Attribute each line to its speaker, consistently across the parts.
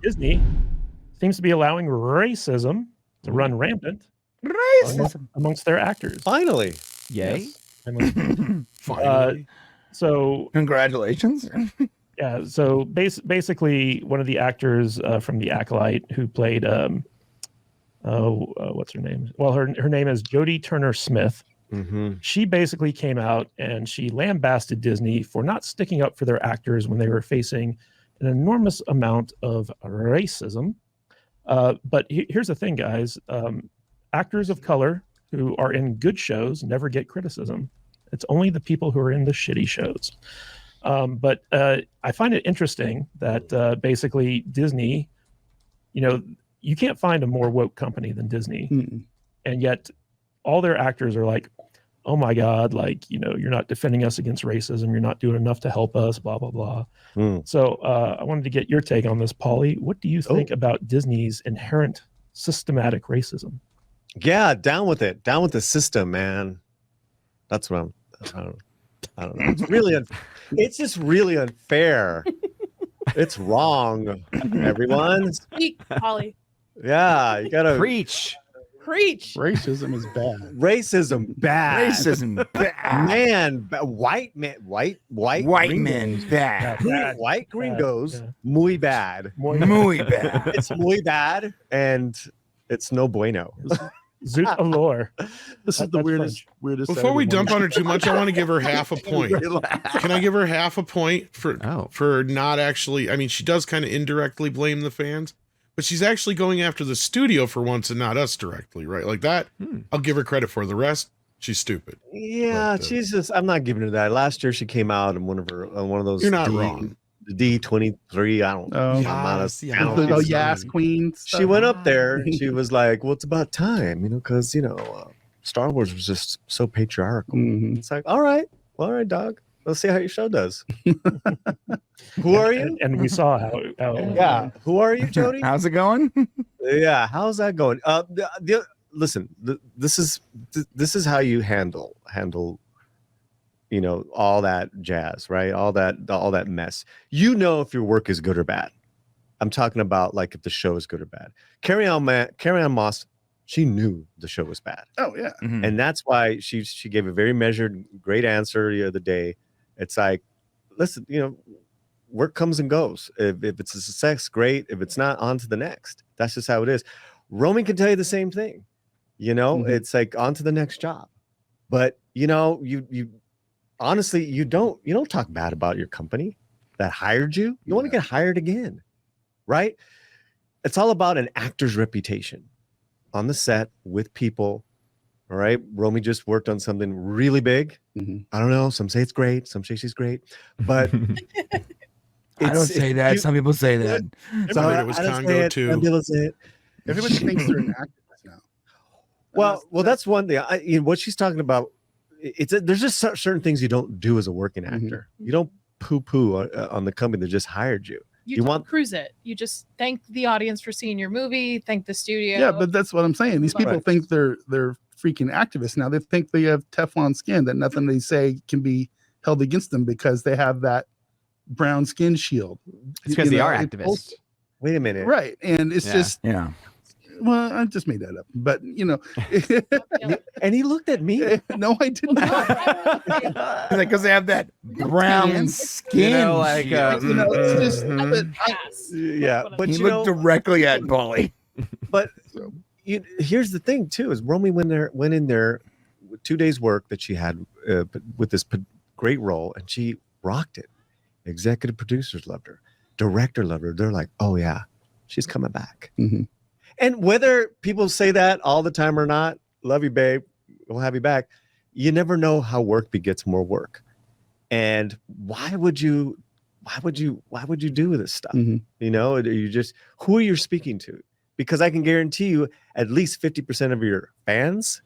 Speaker 1: Disney seems to be allowing racism to run rampant amongst their actors.
Speaker 2: Finally.
Speaker 3: Yay.
Speaker 1: Yes.
Speaker 4: Finally.
Speaker 1: So
Speaker 3: congratulations.
Speaker 1: Yeah, so basically one of the actors from the Acolyte who played what's her name? Well, her name is Jodie Turner-Smith.
Speaker 2: Mm-hmm.
Speaker 1: She basically came out and she lambasted Disney for not sticking up for their actors when they were facing an enormous amount of racism. But here's the thing, guys. Actors of color who are in good shows never get criticism. It's only the people who are in the shitty shows. But I find it interesting that basically Disney, you can't find a more woke company than Disney.
Speaker 5: Mm-mm.
Speaker 1: And yet all their actors are like, oh my God, you're not defending us against racism. You're not doing enough to help us, blah, blah, blah. So I wanted to get your take on this, Paulie. What do you think about Disney's inherent systematic racism?
Speaker 2: Yeah, down with it. Down with the system, man. That's what I don't know. It's just really unfair. It's wrong, everyone.
Speaker 6: Speak, Polly.
Speaker 2: Yeah, you gotta
Speaker 3: preach.
Speaker 5: Racism is bad.
Speaker 2: Racism bad.
Speaker 3: Racism bad.
Speaker 2: Man, white men bad. White gringos, muy bad.
Speaker 3: Muy bad.
Speaker 2: It's muy bad, and it's no bueno.
Speaker 1: Zoot allure.
Speaker 5: This is the weirdest.
Speaker 4: Before we dump on her too much, I want to give her half a point. Can I give her half a point for not actually? I mean, she does kind of indirectly blame the fans, but she's actually going after the studio for once and not us directly, right? Like that. I'll give her credit for. The rest, she's stupid.
Speaker 2: Yeah, Jesus, I'm not giving her that. Last year she came out in one of those.
Speaker 4: You're not wrong.
Speaker 2: D23. I don't know.
Speaker 5: Yes, Queen.
Speaker 2: She went up there and she was like, well, it's about time, because Star Wars was just so patriarchal.
Speaker 5: Mm-hmm.
Speaker 2: It's like, all right, dog. Let's see how your show does. Who are you?
Speaker 1: And we saw how
Speaker 2: yeah. Who are you, Jodie?
Speaker 3: How's it going?
Speaker 2: Yeah, how's that going? Listen, this is how you handle all that jazz, right? All that mess. If your work is good or bad. I'm talking about like if the show is good or bad. Carrie Ann Moss, she knew the show was bad.
Speaker 5: Oh yeah.
Speaker 3: Mm-hmm.
Speaker 2: And that's why she gave a very measured, great answer the other day. It's like, listen, work comes and goes. If it's a success, great. If it's not, on to the next. That's just how it is. Roman can tell you the same thing. It's like on to the next job. But you honestly, you don't talk bad about your company that hired you. You want to get hired again, right? It's all about an actor's reputation on the set with people. All right. Romy just worked on something really big.
Speaker 5: Mm-hmm.
Speaker 2: I don't know. Some say it's great. Some say she's great. But
Speaker 3: I don't say that. Some people say that.
Speaker 4: Some it was Congo too.
Speaker 2: Some people say it.
Speaker 5: Everybody thinks they're an activist now.
Speaker 2: Well, that's one thing. What she's talking about. There's just certain things you don't do as a working actor.
Speaker 5: Mm-hmm.
Speaker 2: You don't poo-poo on the company that just hired you.
Speaker 6: You don't cruise it. You just thank the audience for seeing your movie, thank the studio.
Speaker 5: Yeah, but that's what I'm saying. These people think they're freaking activists now. They think they have Teflon skin, that nothing they say can be held against them because they have that brown skin shield.
Speaker 3: It's because they are activists.
Speaker 2: Wait a minute.
Speaker 5: Right. And it's just well, I just made that up, but
Speaker 2: and he looked at me.
Speaker 5: No, I did not.
Speaker 3: Because they have that brown skin,
Speaker 5: it's just.
Speaker 2: But
Speaker 3: he looked directly at Polly.
Speaker 2: But here's the thing too: is Romy went in there with 2 days' work that she had with this great role, and she rocked it. Executive producers loved her, director loved her. They're like, oh yeah, she's coming back.
Speaker 5: Mm-hmm.
Speaker 2: And whether people say that all the time or not, love you, babe, we'll have you back. You never know how work begets more work. And why would you do this stuff?
Speaker 5: Mm-hmm.
Speaker 2: Who are you speaking to? Because I can guarantee you at least 50% of your fans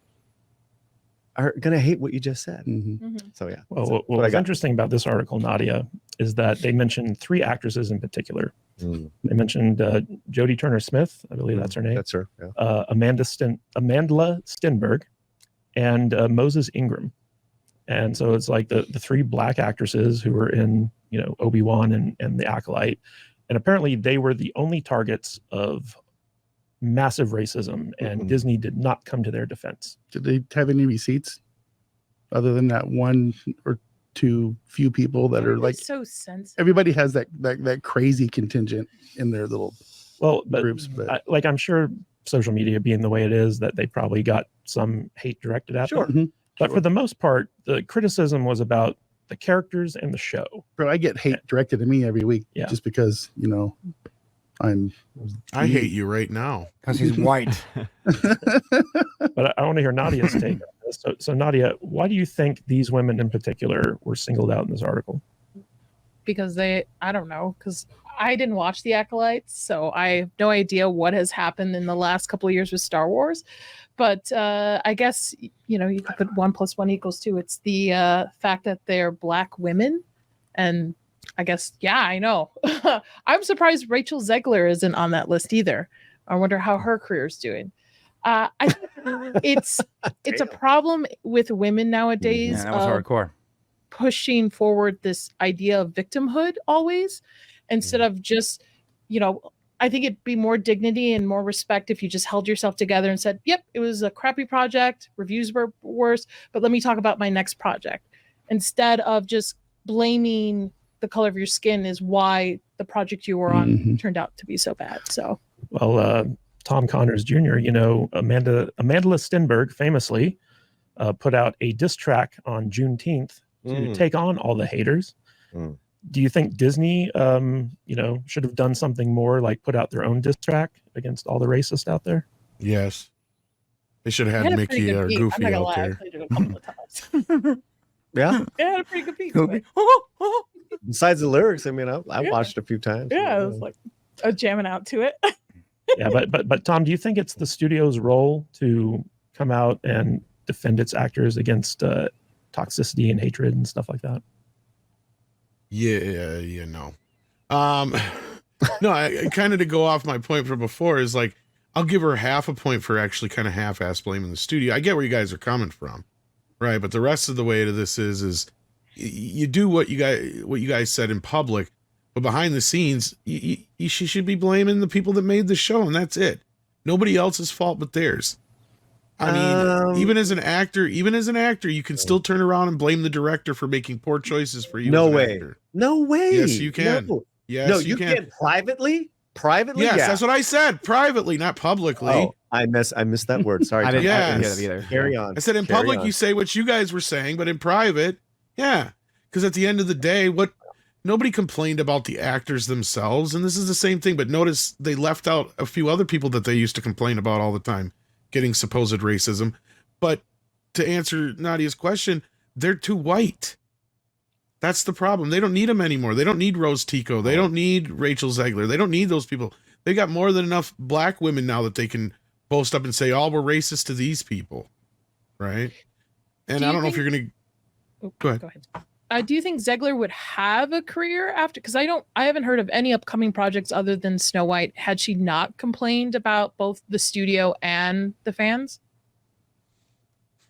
Speaker 2: are going to hate what you just said.
Speaker 5: Mm-hmm.
Speaker 6: Mm-hmm.
Speaker 2: So yeah.
Speaker 1: Well, what's interesting about this article, Nadia, is that they mentioned 3 actresses in particular. They mentioned Jodie Turner-Smith, I believe that's her name.
Speaker 2: That's her. Yeah.
Speaker 1: Amanda Stenberg, and Moses Ingram. And so it's like the 3 black actresses who were in, Obi-Wan and The Acolyte. And apparently they were the only targets of massive racism, and Disney did not come to their defense.
Speaker 5: Did they have any receipts other than that one or two few people that are like,
Speaker 6: so sensitive.
Speaker 5: everybody has that crazy contingent in their little groups, but
Speaker 1: I'm sure social media being the way it is, that they probably got some hate directed at them. But for the most part, the criticism was about the characters and the show.
Speaker 5: Bro, I get hate directed at me every week just because, you know,
Speaker 4: I hate you right now.
Speaker 3: Because he's white.
Speaker 1: But I want to hear Nadia's take on this. So Nadia, why do you think these women in particular were singled out in this article?
Speaker 6: Because I don't know, because I didn't watch the Acolytes, so I have no idea what has happened in the last couple of years with Star Wars. But I guess, you know, you could put 1 + 1 = 2. It's the fact that they're Black women. And I guess, yeah, I know. I'm surprised Rachel Zegler isn't on that list either. I wonder how her career's doing. I think it's a problem with women nowadays.
Speaker 3: Yeah, that was hardcore.
Speaker 6: Pushing forward this idea of victimhood always, instead of just, you know, I think it'd be more dignity and more respect if you just held yourself together and said, yep, it was a crappy project, reviews were worse, but let me talk about my next project, instead of just blaming the color of your skin is why the project you were on turned out to be so bad. So,
Speaker 1: well, Tom Connors Jr., you know, Amanda Stenberg famously put out a diss track on Juneteenth to take on all the haters. Do you think Disney, you know, should have done something more, like put out their own diss track against all the racists out there?
Speaker 4: Yes. They should have had Mickey or Goofy out there.
Speaker 6: I played it a couple of times.
Speaker 2: Yeah.
Speaker 6: It had a pretty good beat.
Speaker 2: Besides the lyrics, I mean, I watched a few times.
Speaker 6: Yeah, it was like jamming out to it.
Speaker 1: Yeah, but Tom, do you think it's the studio's role to come out and defend its actors against toxicity and hatred and stuff like that?
Speaker 4: Yeah, no. No, I kind of, to go off my point from before, is like, I'll give her half a point for actually kind of half-ass blaming the studio. I get where you guys are coming from, right? But the rest of the way to this is you do what you guys said in public, but behind the scenes, she should be blaming the people that made the show, and that's it. Nobody else's fault but theirs. I mean, even as an actor, you can still turn around and blame the director for making poor choices for you.
Speaker 2: No
Speaker 4: as an
Speaker 2: way.
Speaker 4: actor.
Speaker 2: No way.
Speaker 4: Yes, you can.
Speaker 2: No.
Speaker 4: Yes,
Speaker 2: No, you can. Privately?
Speaker 4: Yes,
Speaker 2: yeah.
Speaker 4: that's what I said. Privately, not publicly.
Speaker 2: Oh, I missed that word. Sorry.
Speaker 3: I didn't
Speaker 4: Yes.
Speaker 3: get it either.
Speaker 2: Carry on.
Speaker 4: I said in
Speaker 2: Carry
Speaker 4: public,
Speaker 2: on.
Speaker 4: you say what you guys were saying, but in private, yeah. Because at the end of the day, nobody complained about the actors themselves, and this is the same thing. But notice they left out a few other people that they used to complain about all the time, getting supposed racism. But to answer Nadia's question, they're too white. That's the problem. They don't need them anymore. They don't need Rose Tico. They don't need Rachel Zegler. They don't need those people. They got more than enough Black women now that they can boast up and say, "Oh, we're racist to these people," right? And I don't know if you're gonna. Go ahead.
Speaker 6: Do you think Zegler would have a career after? Because I haven't heard of any upcoming projects other than Snow White. Had she not complained about both the studio and the fans?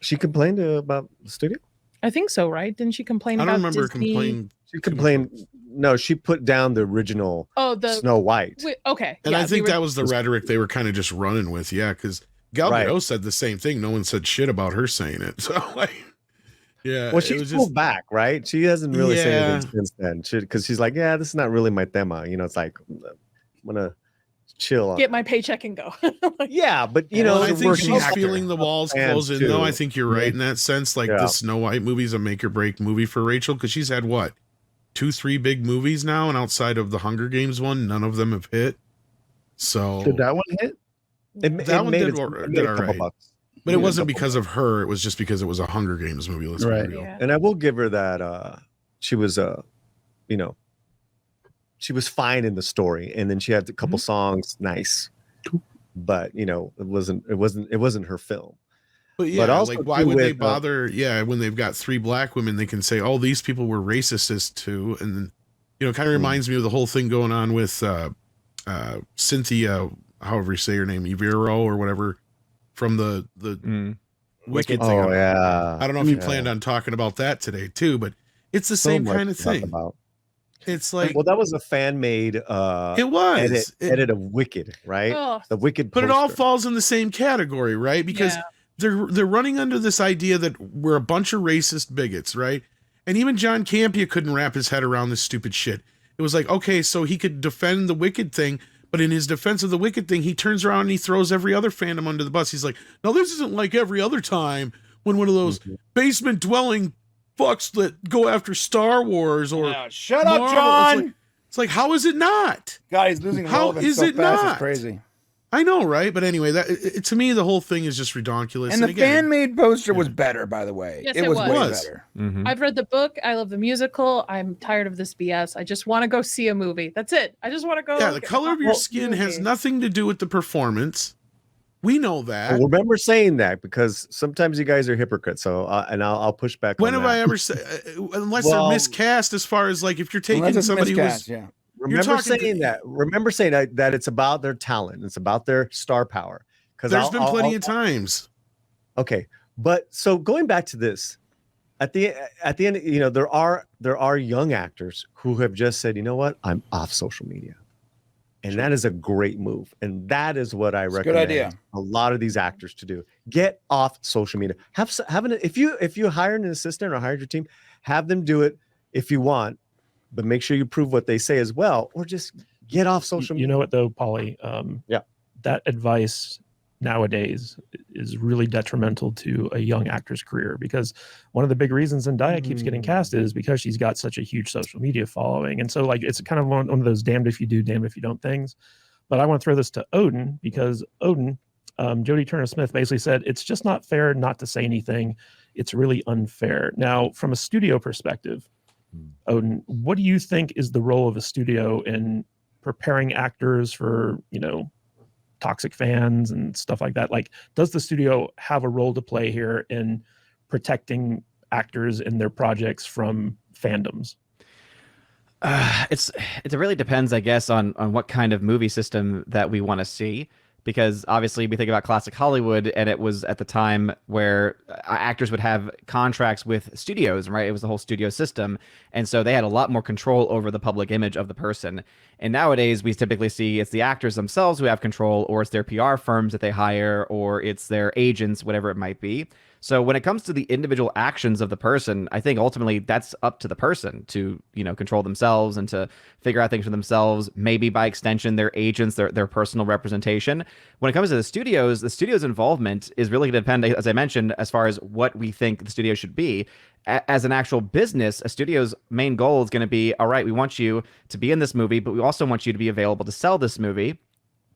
Speaker 2: She complained about the studio?
Speaker 6: I think so, right? Didn't she complain
Speaker 4: I
Speaker 6: about
Speaker 4: don't remember
Speaker 6: Disney?
Speaker 4: complaining.
Speaker 2: She complained. No, she put down the original Snow White.
Speaker 6: Okay.
Speaker 4: And I think that was the rhetoric they were kind of just running with. Yeah, because Gal Gadot said the same thing. No one said shit about her saying it. So, like, yeah.
Speaker 2: Well, she's pulled back, right? She hasn't really said anything since then. Because she's like, yeah, this is not really my tema. You know, it's like, I'm gonna chill on
Speaker 6: get my paycheck and go.
Speaker 2: Yeah, but you know,
Speaker 4: I think she's feeling the walls close in. Though I think you're right in that sense. Like the Snow White movie is a make or break movie for Rachel, because she's had what, 2-3 big movies now, and outside of the Hunger Games one, none of them have hit. So
Speaker 5: did that one hit?
Speaker 4: That one did all right. But it wasn't because of her. It was just because it was a Hunger Games movie. Let's be real.
Speaker 6: Yeah.
Speaker 2: And I will give her that. She was you know, she was fine in the story, and then she had a couple songs, nice, but you know, it wasn't her film.
Speaker 4: But yeah, but also, like, why would they bother? When they've got 3 Black women, they can say, "Oh, these people were racist too," and then, you know, it kind of reminds me of the whole thing going on with Cynthia, however you say her name, Ivero or whatever, from the Wicked thing.
Speaker 2: Oh yeah,
Speaker 4: I don't know if you planned on talking about that today too, but it's the same kind of thing. It's like,
Speaker 2: well, that was a fan made
Speaker 4: it was
Speaker 2: edit of Wicked, right?
Speaker 6: Oh.
Speaker 2: The Wicked,
Speaker 4: but it all
Speaker 2: poster.
Speaker 4: falls in the same category, right? Because they're running under this idea that we're a bunch of racist bigots, right? And even John Campea couldn't wrap his head around this stupid shit. It was like, okay, so he could defend the Wicked thing, but in his defense of the Wicked thing, he turns around and he throws every other fandom under the bus. He's like, no, this isn't like every other time when one of those basement dwelling fucks that go after Star Wars or
Speaker 3: shut up,
Speaker 4: Marvel.
Speaker 3: John.
Speaker 4: It's like, how is it not?
Speaker 3: God, he's losing
Speaker 4: How
Speaker 3: relevance
Speaker 4: is
Speaker 3: so
Speaker 4: it
Speaker 3: fast.
Speaker 4: not?
Speaker 3: It's crazy.
Speaker 4: I know, right? But anyway, to me, the whole thing is just redonkulous.
Speaker 3: And the
Speaker 4: again,
Speaker 3: fan-made poster was better, by the way.
Speaker 6: Yes,
Speaker 3: it
Speaker 6: it
Speaker 3: was
Speaker 6: was.
Speaker 3: way
Speaker 4: It was.
Speaker 3: better.
Speaker 6: I've read the book. I love the musical. I'm tired of this BS. I just want to go see a movie. That's it. I just want to go.
Speaker 4: Yeah, the color of your skin has nothing to do with the performance. We know that.
Speaker 2: Well, remember saying that because sometimes you guys are hypocrites. So, and I'll push back.
Speaker 4: When
Speaker 2: on
Speaker 4: have
Speaker 2: that.
Speaker 4: I ever said? Unless
Speaker 2: Well,
Speaker 4: they're miscast, as far as like if you're taking
Speaker 3: Unless it's
Speaker 4: somebody
Speaker 3: miscast,
Speaker 4: who's
Speaker 3: yeah.
Speaker 2: Remember saying that. Remember saying that it's about their talent. It's about their star power. Because
Speaker 4: there's been plenty of times.
Speaker 2: Okay, but so going back to this, at the end, you know, there are young actors who have just said, you know what, I'm off social media, and that is a great move, and that is what I recommend.
Speaker 3: Good idea.
Speaker 2: A lot of these actors to do: get off social media. If you hire an assistant or hired your team, have them do it if you want, but make sure you prove what they say as well, or just get off social media.
Speaker 1: You know what though, Polly?
Speaker 2: Yeah,
Speaker 1: that advice nowadays is really detrimental to a young actor's career, because one of the big reasons Zendaya keeps getting cast is because she's got such a huge social media following. And so like it's kind of one of those damned if you do, damned if you don't things. But I want to throw this to Odin, because Odin, Jodie Turner-Smith basically said, it's just not fair not to say anything. It's really unfair. Now, from a studio perspective, Odin, what do you think is the role of a studio in preparing actors for, you know, toxic fans and stuff like that? Like, does the studio have a role to play here in protecting actors and their projects from fandoms?
Speaker 7: It really depends, I guess, on what kind of movie system that we want to see. Because obviously we think about classic Hollywood, and it was at the time where actors would have contracts with studios, right? It was the whole studio system. And so they had a lot more control over the public image of the person. And nowadays we typically see it's the actors themselves who have control, or it's their PR firms that they hire, or it's their agents, whatever it might be. So when it comes to the individual actions of the person, I think ultimately that's up to the person to, you know, control themselves and to figure out things for themselves, maybe by extension, their agents, their personal representation. When it comes to the studio's involvement is really going to depend, as I mentioned, as far as what we think the studio should be. As an actual business, a studio's main goal is going to be, all right, we want you to be in this movie, but we also want you to be available to sell this movie.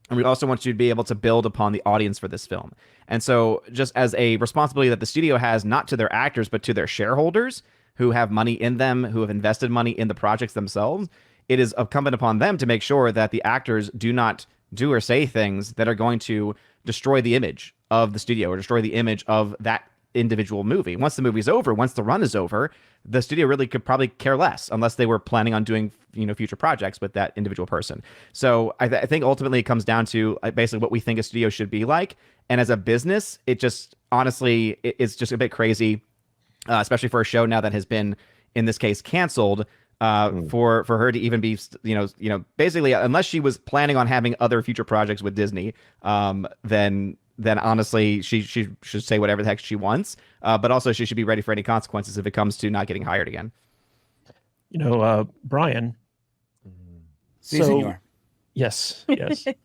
Speaker 7: And we also want you to be able to build upon the audience for this film. And so just as a responsibility that the studio has, not to their actors, but to their shareholders who have money in them, who have invested money in the projects themselves, it is incumbent upon them to make sure that the actors do not do or say things that are going to destroy the image of the studio or destroy the image of that individual movie. Once the movie's over, once the run is over, the studio really could probably care less, unless they were planning on doing, you know, future projects with that individual person. So I think ultimately it comes down to basically what we think a studio should be like. And as a business, it just honestly, it's just a bit crazy, especially for a show now that has been, in this case, canceled. For her to even be, you know, basically, unless she was planning on having other future projects with Disney, then honestly, she should say whatever the heck she wants. But also, she should be ready for any consequences if it comes to not getting hired again.
Speaker 1: You know, Brian.
Speaker 3: Si, senor.
Speaker 1: Yes.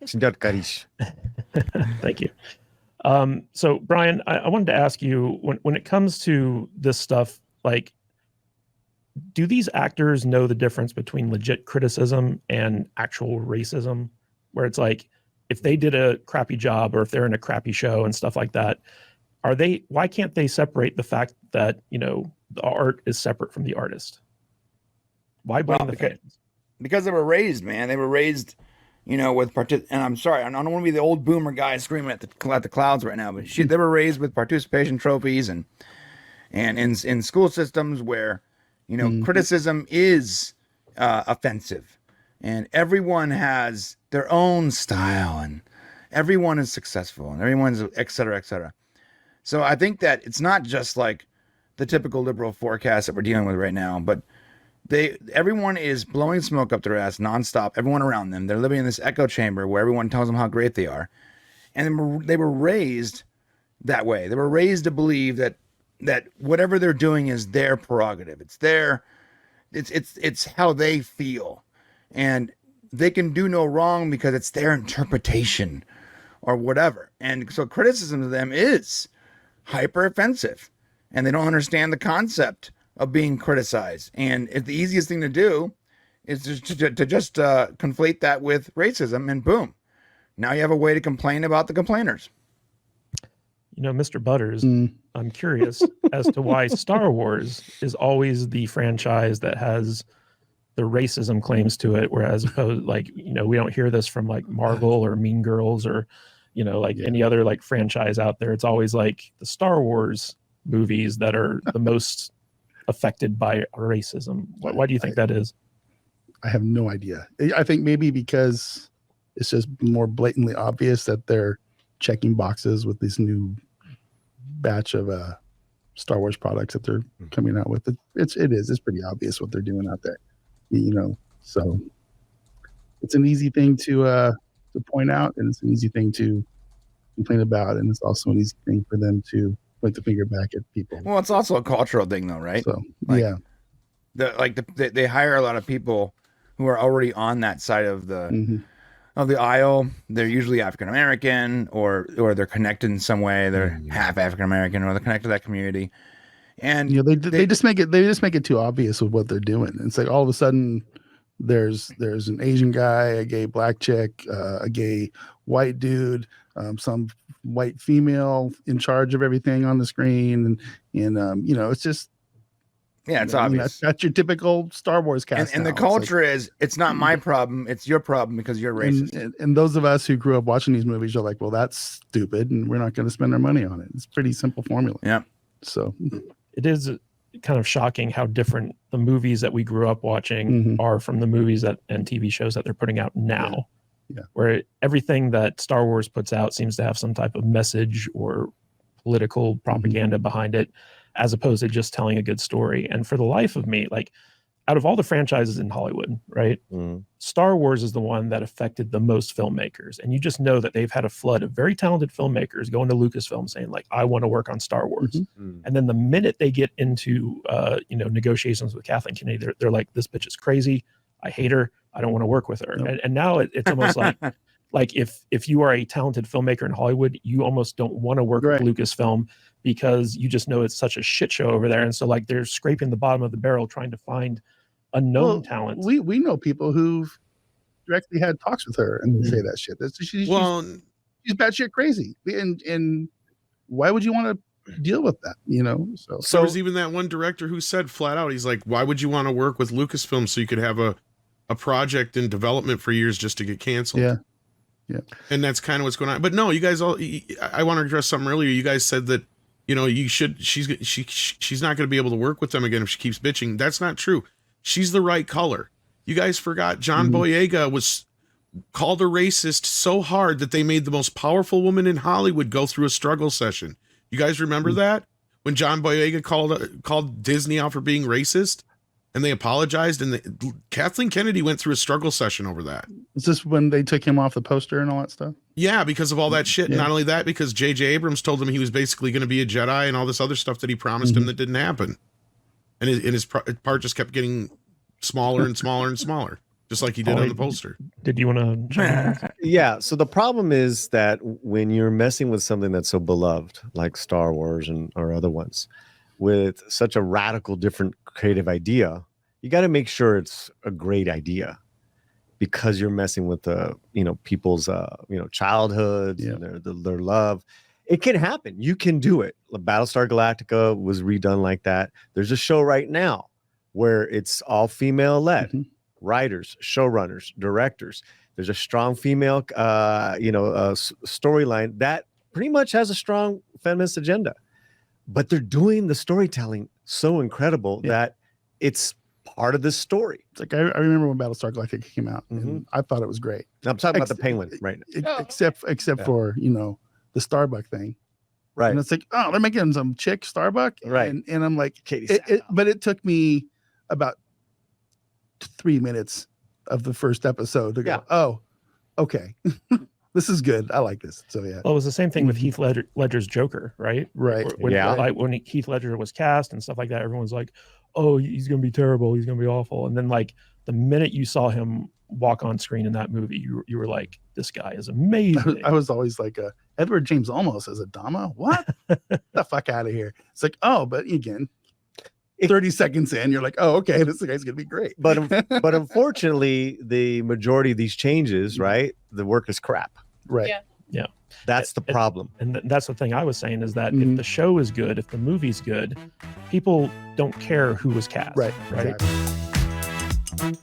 Speaker 2: Senor Carish.
Speaker 1: Thank you. So, Brian, I wanted to ask you, when it comes to this stuff, like, do these actors know the difference between legit criticism and actual racism? Where it's like, if they did a crappy job or if they're in a crappy show and stuff like that, why can't they separate the fact that, you know, the art is separate from the artist? Why blame the fans?
Speaker 3: Because they were raised, man. They were raised, you know, with and I'm sorry, I don't want to be the old boomer guy screaming at the clouds right now, but they were raised with participation trophies and in school systems where, you know, criticism is offensive, and everyone has their own style, and everyone is successful, and everyone's et cetera, et cetera. So I think that it's not just like the typical liberal forecast that we're dealing with right now, but everyone is blowing smoke up their ass nonstop. Everyone around them, they're living in this echo chamber where everyone tells them how great they are, and they were raised that way. They were raised to believe that whatever they're doing is their prerogative. It's how they feel, and they can do no wrong because it's their interpretation or whatever. And so criticism of them is hyper offensive, and they don't understand the concept of being criticized. And if the easiest thing to do is to just conflate that with racism, and boom, now you have a way to complain about the complainers.
Speaker 1: You know, Mr. Butters, I'm curious as to why Star Wars is always the franchise that has the racism claims to it, whereas opposed, like, you know, we don't hear this from like Marvel or Mean Girls or, you know, like any other like franchise out there. It's always like the Star Wars movies that are the most affected by racism. Why do you think that is?
Speaker 5: I have no idea. I think maybe because it's just more blatantly obvious that they're checking boxes with this new batch of Star Wars products that they're coming out with. It's pretty obvious what they're doing out there, you know. So it's an easy thing to point out, and it's an easy thing to complain about, and it's also an easy thing for them to point the finger back at people.
Speaker 3: Well, it's also a cultural thing, though, right?
Speaker 5: So
Speaker 3: Like,
Speaker 5: yeah,
Speaker 3: they hire a lot of people who are already on that side of the of the aisle. They're usually African American, or they're connected in some way. They're half African American, or they're connected to that community. And
Speaker 5: you know, they just make it too obvious with what they're doing. It's like all of a sudden there's an Asian guy, a gay black chick, a gay white dude, some white female in charge of everything on the screen, and you know, it's just,
Speaker 3: yeah, it's obvious.
Speaker 5: That's your typical Star Wars cast.
Speaker 3: And the culture is, it's not my problem, it's your problem because you're racist.
Speaker 5: And those of us who grew up watching these movies are like, well, that's stupid, and we're not going to spend our money on it. It's a pretty simple formula.
Speaker 3: Yeah.
Speaker 5: So
Speaker 1: it is kind of shocking how different the movies that we grew up watching are from the movies and TV shows that they're putting out now.
Speaker 5: Yeah.
Speaker 1: Where everything that Star Wars puts out seems to have some type of message or political propaganda behind it, as opposed to just telling a good story. And for the life of me, like, out of all the franchises in Hollywood, right, Star Wars is the one that affected the most filmmakers. And you just know that they've had a flood of very talented filmmakers going to Lucasfilm saying, like, I want to work on Star Wars. And then the minute they get into you know, negotiations with Kathleen Kennedy, they're like, this bitch is crazy. I hate her. I don't want to work with her.
Speaker 5: Nope.
Speaker 1: And now it's almost like if you are a talented filmmaker in Hollywood, you almost don't want to work with Lucasfilm, because you just know it's such a shit show over there. And so, like, they're scraping the bottom of the barrel trying to find unknown talent.
Speaker 5: We know people who've directly had talks with her and say that shit. She's batshit crazy. And why would you want to deal with that, you know? So
Speaker 4: there was even that one director who said flat out, he's like, why would you want to work with Lucasfilm so you could have a project in development for years just to get canceled?
Speaker 5: Yeah.
Speaker 4: And that's kind of what's going on. But no, you guys all, I want to address something earlier. You guys said that, you know, she's not going to be able to work with them again if she keeps bitching. That's not true. She's the right color. You guys forgot John Boyega was called a racist so hard that they made the most powerful woman in Hollywood go through a struggle session. You guys remember that? When John Boyega called Disney out for being racist, and they apologized, and Kathleen Kennedy went through a struggle session over that.
Speaker 5: Is this when they took him off the poster and all that stuff?
Speaker 4: Yeah, because of all that shit. Yeah. Not only that, because J.J. Abrams told him he was basically going to be a Jedi and all this other stuff that he promised him that didn't happen. And his part just kept getting smaller and smaller and smaller, just like he did on the poster.
Speaker 1: Did you want to?
Speaker 2: Yeah. So the problem is that when you're messing with something that's so beloved, like Star Wars or other ones, with such a radical, different creative idea, you got to make sure it's a great idea, because you're messing with the, you know, people's, you know, childhood, and their love. It can happen. You can do it. Battlestar Galactica was redone like that. There's a show right now where it's all female led, writers, showrunners, directors. There's a strong female, storyline that pretty much has a strong feminist agenda. But they're doing the storytelling so incredible that it's part of this story.
Speaker 5: It's like I remember when Battlestar Galactica came out, and I thought it was great.
Speaker 2: I'm talking about the Penguin, right?
Speaker 5: Except for, you know, the Starbuck thing,
Speaker 2: right?
Speaker 5: And it's like, oh, they're making some chick Starbuck,
Speaker 2: right?
Speaker 5: And I'm like,
Speaker 2: Katie,
Speaker 5: but it took me about 3 minutes of the first episode to go,
Speaker 2: Yeah.
Speaker 5: oh, okay, this is good. I like this. So yeah,
Speaker 1: Well, it was the same thing with Heath Ledger's Joker, right?
Speaker 5: right.
Speaker 1: When,
Speaker 2: Yeah.
Speaker 1: like when Heath Ledger was cast and stuff like that, everyone's like, "Oh, he's gonna be terrible. He's gonna be awful." And then like the minute you saw him walk on screen in that movie, you were like, "This guy is amazing."
Speaker 5: I was always like, Edward James Olmos as a Dama. What? The fuck out of here. It's like, oh, but again, 30 seconds in, you're like, oh, okay, this guy's gonna be great.
Speaker 2: But unfortunately, the majority of these changes, right? The work is crap.
Speaker 5: Right.
Speaker 6: Yeah.
Speaker 2: That's the problem.
Speaker 1: And that's the thing I was saying is that if
Speaker 5: Mhm.
Speaker 1: the show is good, if the movie's good, people don't care who was cast.
Speaker 5: Right.
Speaker 1: Right.
Speaker 5: Exactly.